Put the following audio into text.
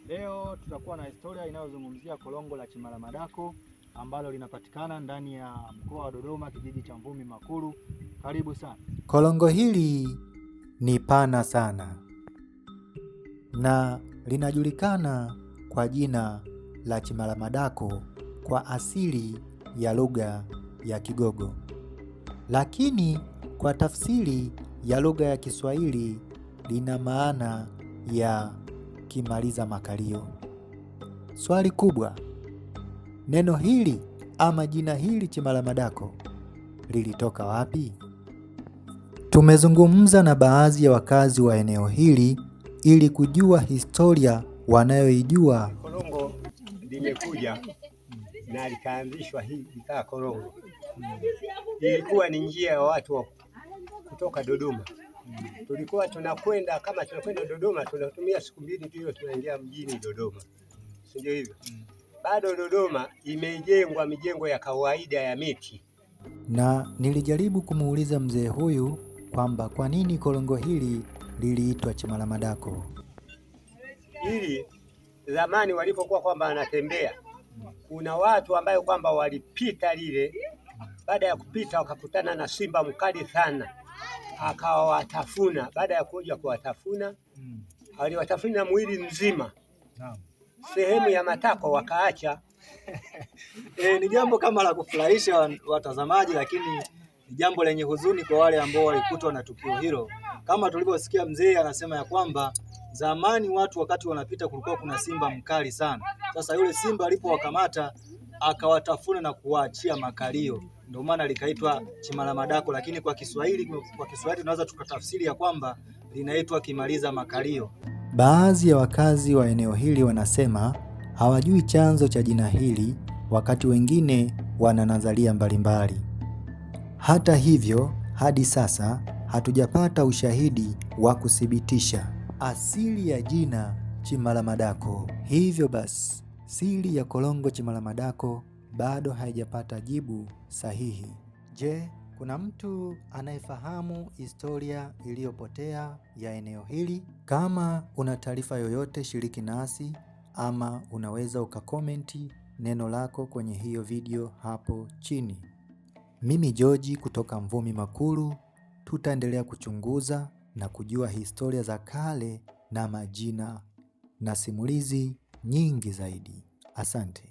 Leo tutakuwa na historia inayozungumzia korongo la Chimalamadako ambalo linapatikana ndani ya mkoa wa Dodoma, kijiji cha Mvumi Makulu. Karibu sana. Korongo hili ni pana sana na linajulikana kwa jina la Chimalamadako kwa asili ya lugha ya Kigogo, lakini kwa tafsiri ya lugha ya Kiswahili lina maana ya kimaliza makalio. Swali kubwa, neno hili ama jina hili Chimalamadako lilitoka wapi? Tumezungumza na baadhi ya wakazi wa eneo hili ili kujua historia wanayoijua. Korongo limekuja na likaanzishwa hii likaa korongo. Ilikuwa ni njia ya watu kutoka Dodoma. Tulikuwa tunakwenda Dodoma, tunatumia siku mbili ndio tunaingia mjini Dodoma. Sio hivyo? Bado Dodoma imejengwa mijengo ya kawaida ya miti. Na nilijaribu kumuuliza mzee huyu kwamba kwa nini korongo hili liliitwa Chimalamadako. Hili zamani walipokuwa kwamba wanatembea, kuna watu ambayo kwamba walipita lile, baada ya kupita wakakutana na simba mkali sana, akawatafuna. Baada ya kuja kuwatafuna, waliwatafuna mwili mzima, sehemu ya matako wakaacha. Ni jambo kama la kufurahisha watazamaji, lakini ni jambo lenye huzuni kwa wale ambao walikutwa na tukio hilo. Kama tulivyosikia mzee anasema ya kwamba zamani watu wakati wanapita kulikuwa kuna simba mkali sana. Sasa yule simba alipowakamata akawatafuna na kuwaachia makalio, ndio maana likaitwa Chimalamadako, lakini kwa Kiswahili tunaweza tukatafsiri ya kwamba linaitwa kimaliza makalio. Baadhi ya wakazi wa eneo hili wanasema hawajui chanzo cha jina hili, wakati wengine wana nadharia mbalimbali. Hata hivyo, hadi sasa hatujapata ushahidi wa kuthibitisha asili ya jina Chimalamadako. Hivyo basi, siri ya korongo Chimalamadako bado haijapata jibu sahihi. Je, kuna mtu anayefahamu historia iliyopotea ya eneo hili? Kama una taarifa yoyote, shiriki nasi, ama unaweza ukakomenti neno lako kwenye hiyo video hapo chini. Mimi George kutoka Mvumi Makulu, tutaendelea kuchunguza na kujua historia za kale na majina na simulizi nyingi zaidi. Asante.